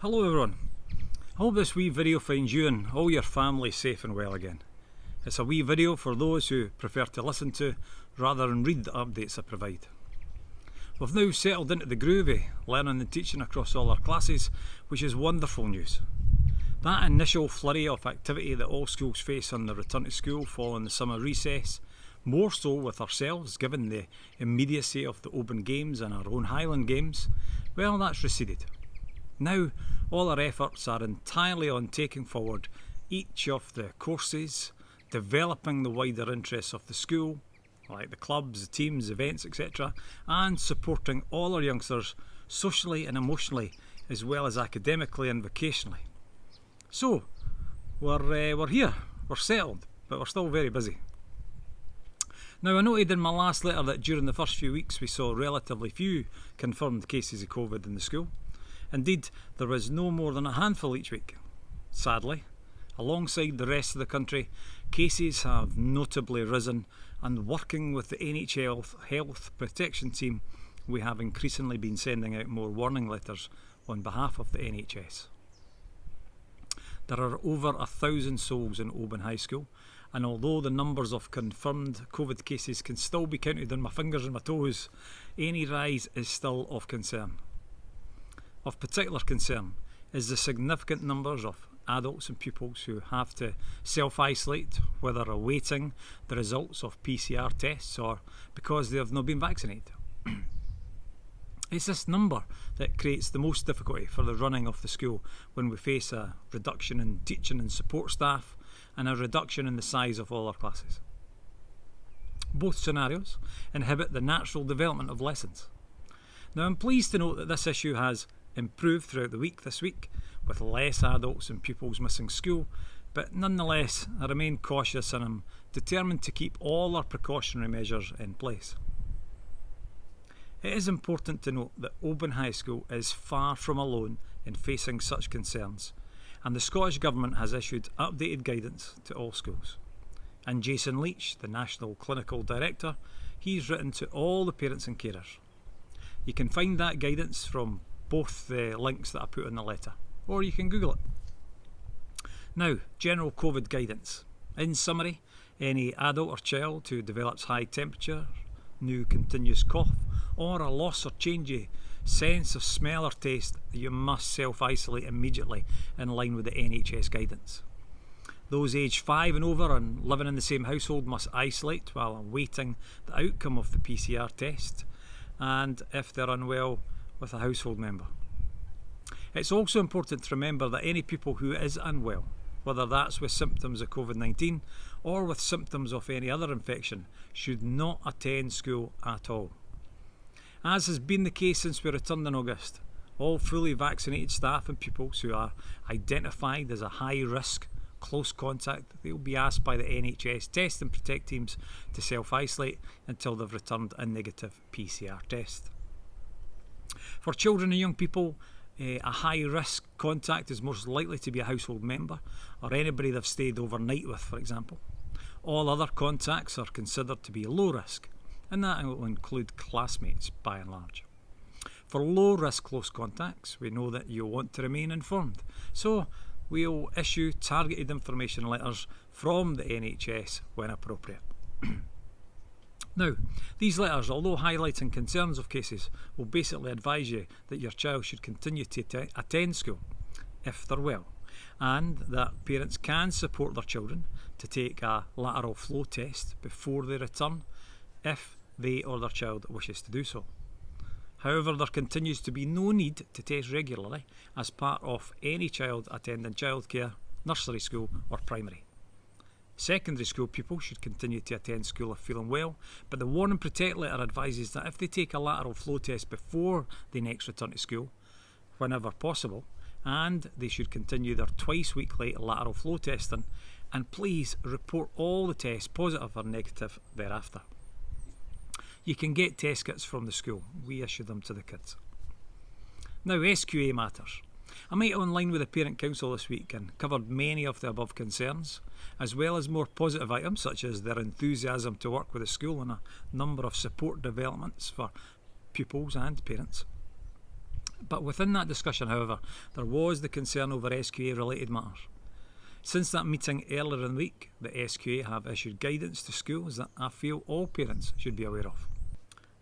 Hello everyone. I hope this wee video finds you and all your family safe and well again. It's a wee video for those who prefer to listen to rather than read the updates I provide. We've now settled into the groove of learning and teaching across all our classes, which is wonderful news. That initial flurry of activity that all schools face on the return to school following the summer recess, more so with ourselves given the immediacy of the Open Games and our own Highland Games, well, that's receded. Now all our efforts are entirely on taking forward each of the courses, developing the wider interests of the school, like the clubs, the teams, events, etc., and supporting all our youngsters socially and emotionally, as well as academically and vocationally. So, we're here, we're settled, but we're still very busy. Now, I noted in my last letter that during the first few weeks we saw relatively few confirmed cases of COVID in the school. Indeed, there was no more than a handful each week. Sadly, alongside the rest of the country, cases have notably risen, and working with the NHS Health Protection Team, we have increasingly been sending out more warning letters on behalf of the NHS. There are over 1,000 souls in Oban High School, and although the numbers of confirmed COVID cases can still be counted on my fingers and my toes, any rise is still of concern. Of particular concern is the significant numbers of adults and pupils who have to self-isolate, whether awaiting the results of PCR tests or because they have not been vaccinated. It's this number that creates the most difficulty for the running of the school when we face a reduction in teaching and support staff and a reduction in the size of all our classes. Both scenarios inhibit the natural development of lessons. Now, I'm pleased to note that this issue has improved throughout the week this week, with less adults and pupils missing school, but nonetheless I remain cautious and I'm determined to keep all our precautionary measures in place. It is important to note that Oban High School is far from alone in facing such concerns, and the Scottish Government has issued updated guidance to all schools. And Jason Leach, the National Clinical Director, he's written to all the parents and carers. You can find that guidance from both the links that I put in the letter, or you can Google it. Now, general COVID guidance. In summary, any adult or child who develops high temperature, new continuous cough, or a loss or change of sense of smell or taste, you must self-isolate immediately in line with the NHS guidance. Those aged 5 and over and living in the same household must isolate while awaiting the outcome of the PCR test, and if they're unwell, with a household member. It's also important to remember that any people who is unwell, whether that's with symptoms of COVID-19 or with symptoms of any other infection, should not attend school at all. As has been the case since we returned in August, all fully vaccinated staff and pupils who are identified as a high risk close contact, they will be asked by the NHS Test and Protect teams to self-isolate until they've returned a negative PCR test. For children and young people, a high risk contact is most likely to be a household member or anybody they've stayed overnight with, for example. All other contacts are considered to be low risk, and that will include classmates by and large. For low risk close contacts, we know that you'll want to remain informed, so we'll issue targeted information letters from the NHS when appropriate. Now, these letters, although highlighting concerns of cases, will basically advise you that your child should continue to attend school if they're well, and that parents can support their children to take a lateral flow test before they return if they or their child wishes to do so. However, there continues to be no need to test regularly as part of any child attending childcare, nursery school or primary. Secondary school pupils should continue to attend school if feeling well, but the Warn and Protect letter advises that if they take a lateral flow test before they next return to school, whenever possible, and they should continue their twice weekly lateral flow testing, and please report all the tests positive or negative thereafter. You can get test kits from the school. We issue them to the kids. Now, SQA matters. I met online with the Parent Council this week and covered many of the above concerns, as well as more positive items such as their enthusiasm to work with the school and a number of support developments for pupils and parents. But within that discussion, however, there was the concern over SQA related matters. Since that meeting earlier in the week, the SQA have issued guidance to schools that I feel all parents should be aware of.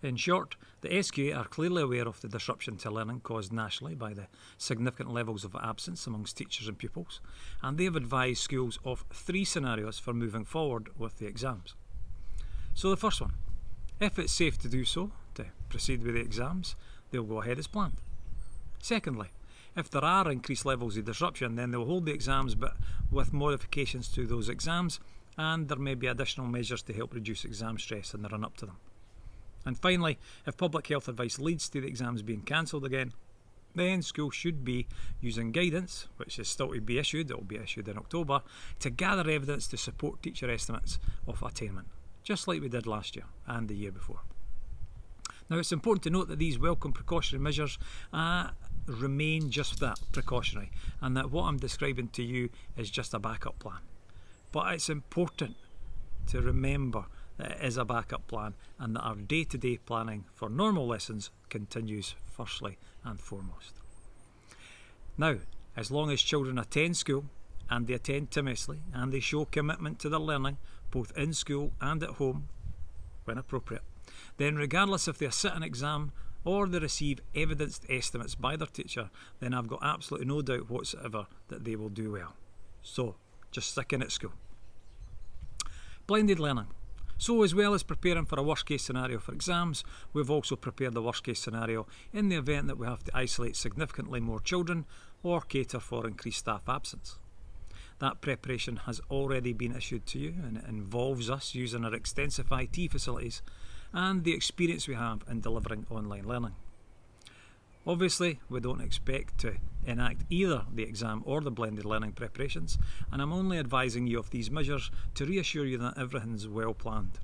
In short, the SQA are clearly aware of the disruption to learning caused nationally by the significant levels of absence amongst teachers and pupils, and they have advised schools of 3 scenarios for moving forward with the exams. So the first one, if it's safe to do so, to proceed with the exams, they'll go ahead as planned. Secondly, if there are increased levels of disruption, then they'll hold the exams but with modifications to those exams, and there may be additional measures to help reduce exam stress in the run up to them. And finally, if public health advice leads to the exams being cancelled again, then schools should be using guidance, which is still to be issued, it will be issued in October, to gather evidence to support teacher estimates of attainment, just like we did last year and the year before. Now, it's important to note that these welcome precautionary measures remain just that, precautionary, and that what I'm describing to you is just a backup plan. But it's important to remember that it is a backup plan and that our day-to-day planning for normal lessons continues firstly and foremost. Now, as long as children attend school and they attend timorously and they show commitment to their learning both in school and at home when appropriate, then regardless if they sit an exam or they receive evidenced estimates by their teacher, then I've got absolutely no doubt whatsoever that they will do well. So, just stick in at school. Blended learning. So, as well as preparing for a worst case scenario for exams, we've also prepared the worst case scenario in the event that we have to isolate significantly more children or cater for increased staff absence. That preparation has already been issued to you, and it involves us using our extensive IT facilities and the experience we have in delivering online learning. Obviously, we don't expect to enact either the exam or the blended learning preparations, and I'm only advising you of these measures to reassure you that everything's well planned.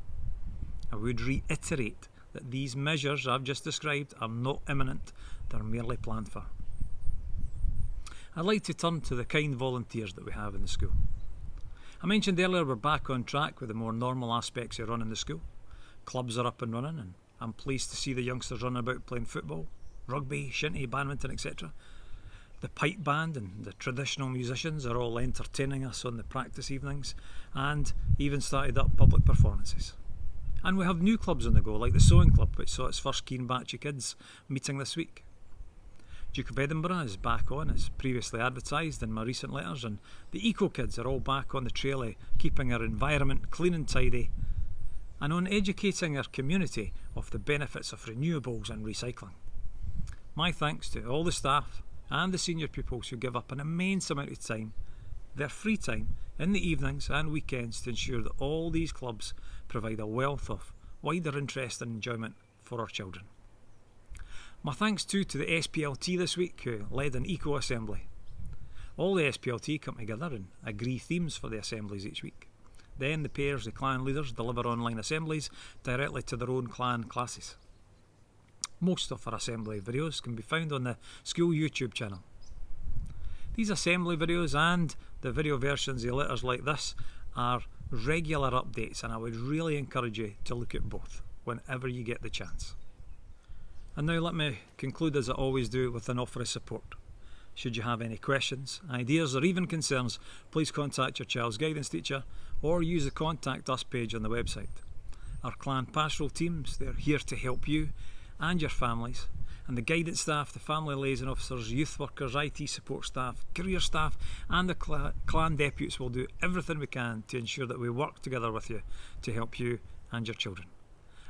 I would reiterate that these measures I've just described are not imminent, they're merely planned for. I'd like to turn to the kind volunteers that we have in the school. I mentioned earlier we're back on track with the more normal aspects of running the school. Clubs are up and running, and I'm pleased to see the youngsters running about playing football, rugby, shinty, badminton, etc. The pipe band and the traditional musicians are all entertaining us on the practice evenings and even started up public performances. And we have new clubs on the go, like the Sewing Club, which saw its first keen batch of kids meeting this week. Duke of Edinburgh is back on as previously advertised in my recent letters, and the Eco Kids are all back on the trail of keeping our environment clean and tidy and on educating our community of the benefits of renewables and recycling. My thanks to all the staff and the senior pupils who give up an immense amount of time, their free time, in the evenings and weekends to ensure that all these clubs provide a wealth of wider interest and enjoyment for our children. My thanks too to the SPLT this week, who led an eco assembly. All the SPLT come together and agree themes for the assemblies each week. Then the pairs, the clan leaders, deliver online assemblies directly to their own clan classes. Most of our assembly videos can be found on the school YouTube channel. These assembly videos and the video versions of letters like this are regular updates, and I would really encourage you to look at both whenever you get the chance. And now let me conclude, as I always do, with an offer of support. Should you have any questions, ideas or even concerns, please contact your child's guidance teacher or use the Contact Us page on the website. Our clan pastoral teams, they're here to help you and your families, and the guidance staff, the family liaison officers, youth workers, IT support staff, career staff and the clan deputies will do everything we can to ensure that we work together with you to help you and your children.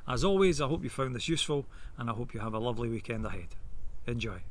As always, I hope you found this useful and I hope you have a lovely weekend ahead. Enjoy.